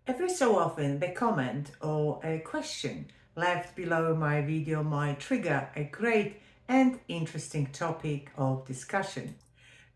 Every so often, the comment or a question left below my video might trigger a great and interesting topic of discussion.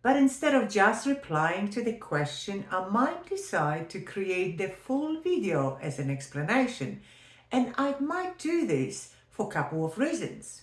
But instead of just replying to the question, I might decide to create the full video as an explanation. And I might do this for a couple of reasons.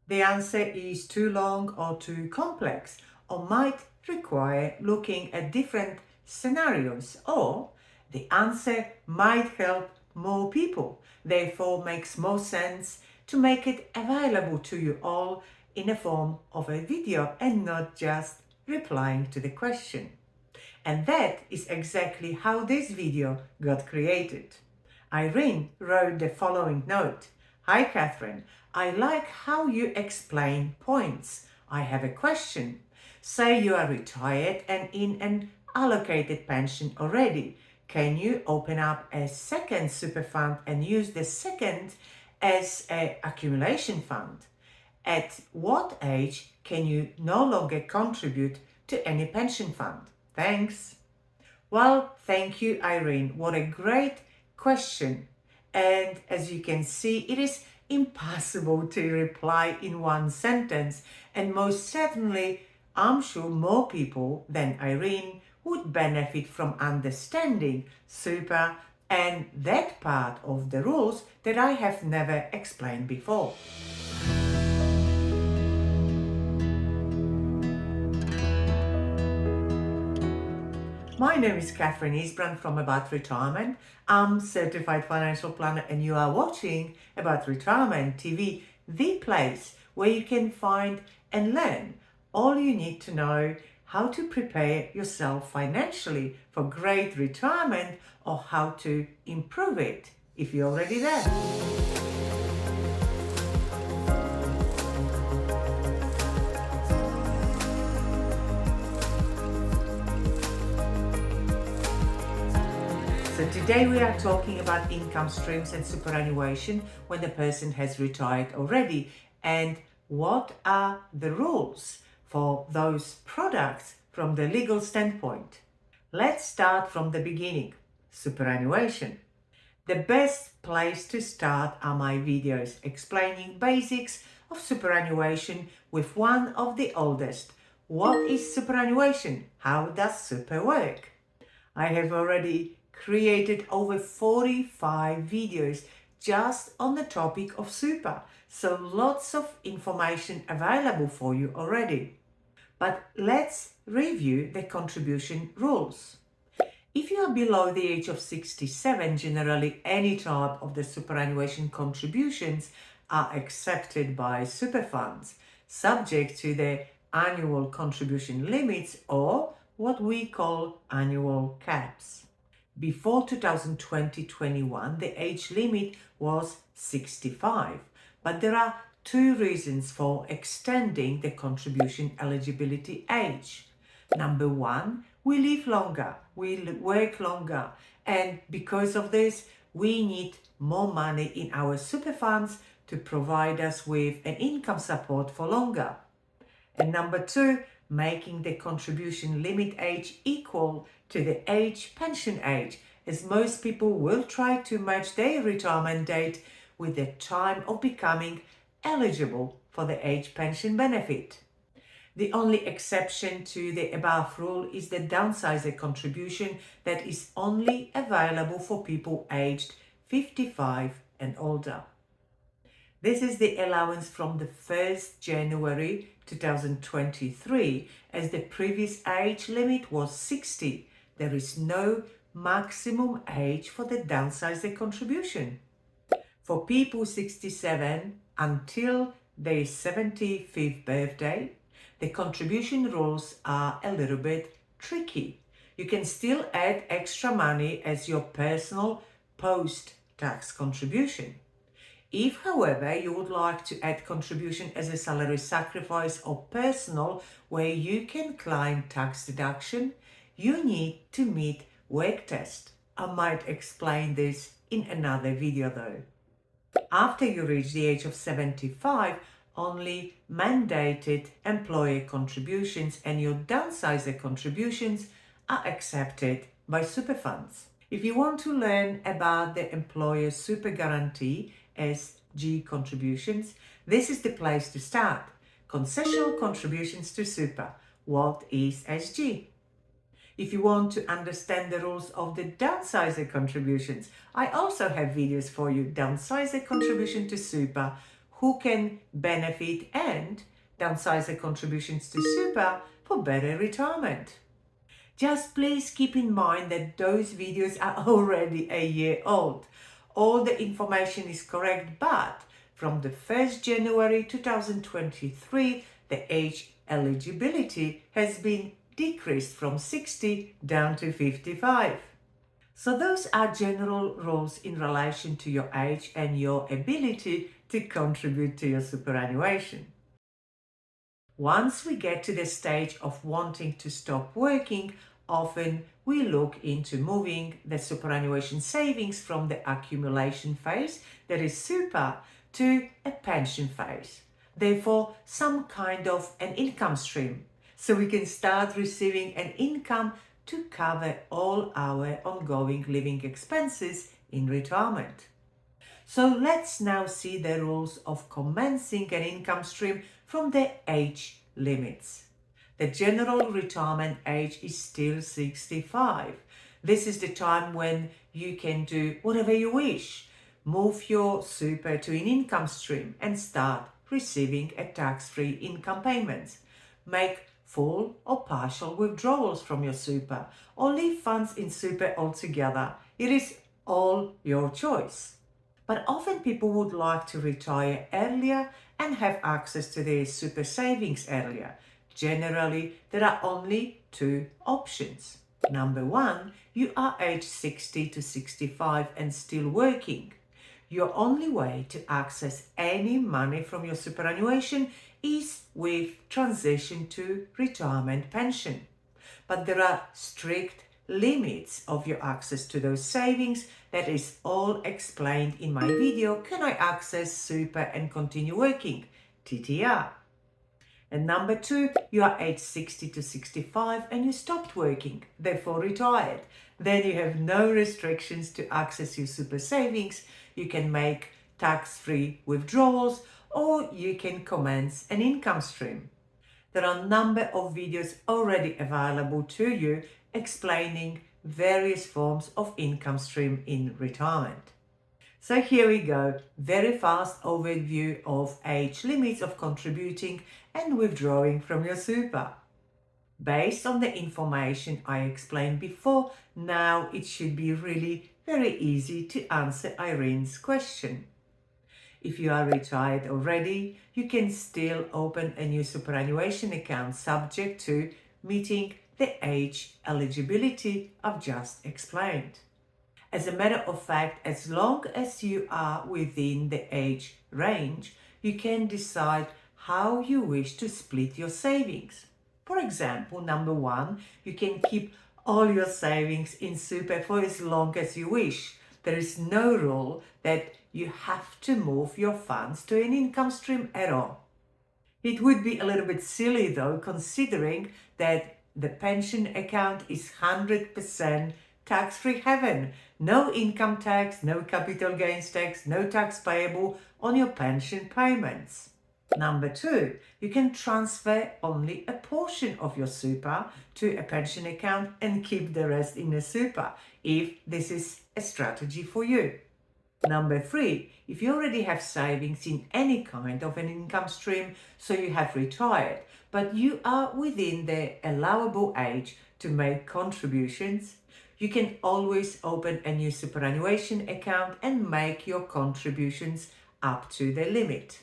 The answer is too long or too complex, or might require looking at different scenarios, or the answer might help more people, therefore makes more sense to make it available to you all in the form of a video and not just replying to the question. And that is exactly how this video got created. Irene wrote the following note. Hi Catherine, I like how you explain points. I have a question. Say you are retired and in an allocated pension already. Can you open up a second super fund and use the second as an accumulation fund? At what age can you no longer contribute to any pension fund? Thanks. Well, thank you, Irene. What a great question. And as you can see, it is impossible to reply in one sentence. And most certainly, I'm sure more people than Irene would benefit from understanding super and that part of the rules that I have never explained before. My name is Catherine Eastbrand from About Retirement. I'm certified financial planner and you are watching About Retirement TV, the place where you can find and learn all you need to know how to prepare yourself financially for great retirement or how to improve it if you're already there. So today we are talking about income streams and superannuation when the person has retired already, and what are the rules for those products from the legal standpoint. Let's start from the beginning. Superannuation. The best place to start are my videos explaining basics of superannuation with one of the oldest. What is superannuation? How does super work? I have already created over 45 videos just on the topic of super, so lots of information available for you already. But let's review the contribution rules. If you are below the age of 67, generally any type of the superannuation contributions are accepted by super funds, subject to the annual contribution limits or what we call annual caps. Before 2020-21, the age limit was 65, but there are two reasons for extending the contribution eligibility age. Number one, we live longer, we work longer, and because of this, we need more money in our super funds to provide us with an income support for longer. And number two, making the contribution limit age equal to the age pension age, as most people will try to match their retirement date with the time of becoming eligible for the age pension benefit. The only exception to the above rule is the downsizer contribution that is only available for people aged 55 and older. This is the allowance from the 1st January 2023, as the previous age limit was 60. There is no maximum age for the downsizer contribution. For people 67 until their 75th birthday, the contribution rules are a little bit tricky. You can still add extra money as your personal post-tax contribution. If, however, you would like to add contribution as a salary sacrifice or personal where you can claim tax deduction, you need to meet work test. I might explain this in another video though. After you reach the age of 75, only mandated employer contributions and your downsizer contributions are accepted by super funds. If you want to learn about the employer super guarantee SG contributions, this is the place to start. Concessional contributions to super. What is SG? If you want to understand the rules of the downsizer contributions, I also have videos for you. Downsizer contribution to super, who can benefit, and downsizer contributions to super for better retirement. Just please keep in mind that those videos are already a year old. All the information is correct, but from the 1st January 2023, the age eligibility has been decreased from 60 down to 55. So those are general rules in relation to your age and your ability to contribute to your superannuation. Once we get to the stage of wanting to stop working, often we look into moving the superannuation savings from the accumulation phase, that is super, to a pension phase. Therefore, some kind of an income stream, so we can start receiving an income to cover all our ongoing living expenses in retirement. So let's now see the rules of commencing an income stream from the age limits. The general retirement age is still 65. This is the time when you can do whatever you wish. Move your super to an income stream and start receiving a tax-free income payments. Make full or partial withdrawals from your super or leave funds in super altogether. It is all your choice. But often people would like to retire earlier and have access to their super savings earlier. Generally, there are only two options. Number one, you are aged 60 to 65 and still working. Your only way to access any money from your superannuation is with transition to retirement pension. But there are strict limits of your access to those savings. That is all explained in my video, Can I Access Super and Continue Working? TTR. And number two, you are aged 60 to 65 and you stopped working, therefore retired. Then you have no restrictions to access your super savings. You can make tax-free withdrawals or you can commence an income stream. There are a number of videos already available to you explaining various forms of income stream in retirement. So here we go, very fast overview of age limits of contributing and withdrawing from your super. Based on the information I explained before, now it should be really very easy to answer Irene's question. If you are retired already, you can still open a new superannuation account subject to meeting the age eligibility I've just explained. As a matter of fact, as long as you are within the age range, you can decide how you wish to split your savings. For example, number one, you can keep all your savings in super for as long as you wish. There is no rule that you have to move your funds to an income stream at all. It would be a little bit silly though, considering that the pension account is 100% tax-free heaven. No income tax, no capital gains tax, no tax payable on your pension payments. Number two, you can transfer only a portion of your super to a pension account and keep the rest in a super, if this is a strategy for you. Number three, if you already have savings in any kind of an income stream, so you have retired, but you are within the allowable age to make contributions, you can always open a new superannuation account and make your contributions up to the limit.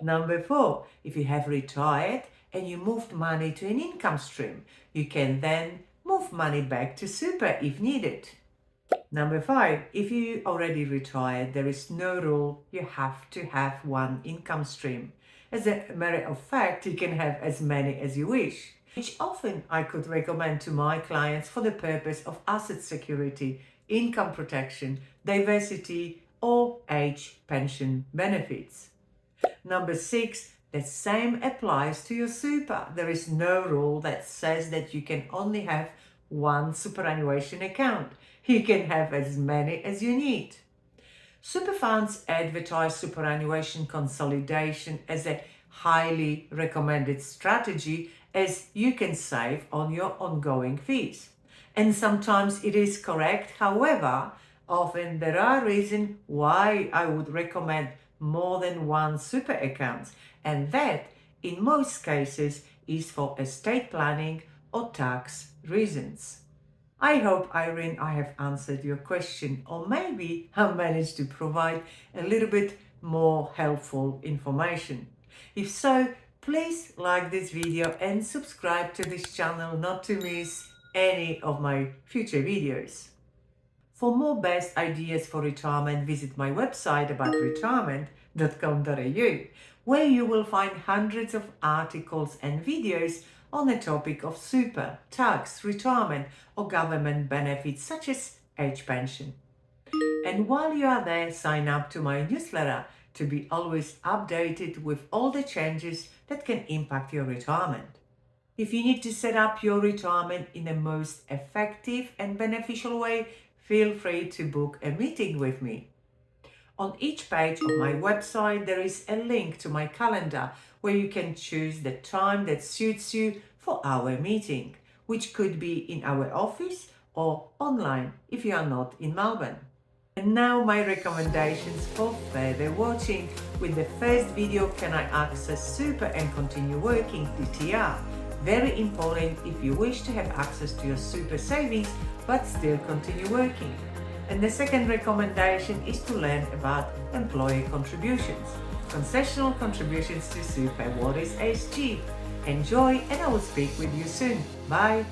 Number four, if you have retired and you moved money to an income stream, you can then move money back to super if needed. Number five, if you already retired, there is no rule you have to have one income stream. As a matter of fact, you can have as many as you wish, which often I could recommend to my clients for the purpose of asset security, income protection, diversity, or age pension benefits. Number six, the same applies to your super. There is no rule that says that you can only have one superannuation account. You can have as many as you need. Super funds advertise superannuation consolidation as a highly recommended strategy as you can save on your ongoing fees. And sometimes it is correct, however, often there are reasons why I would recommend more than one super account, and that in most cases is for estate planning or tax reasons. I hope, Irene, I have answered your question, or maybe I managed to provide a little bit more helpful information. If so, please like this video and subscribe to this channel not to miss any of my future videos. For more best ideas for retirement, visit my website aboutretirement.com.au, where you will find hundreds of articles and videos on the topic of super, tax, retirement, or government benefits such as age pension. And while you are there, sign up to my newsletter to be always updated with all the changes that can impact your retirement. If you need to set up your retirement in the most effective and beneficial way, feel free to book a meeting with me. On each page of my website, there is a link to my calendar where you can choose the time that suits you for our meeting, which could be in our office or online if you are not in Melbourne. And now my recommendations for further watching. With the first video, Can I Access Super and Continue Working, DTR? Very important if you wish to have access to your super savings but still continue working. And the second recommendation is to learn about employer contributions, concessional contributions to super, what is SG. Enjoy, and I will speak with you soon. Bye.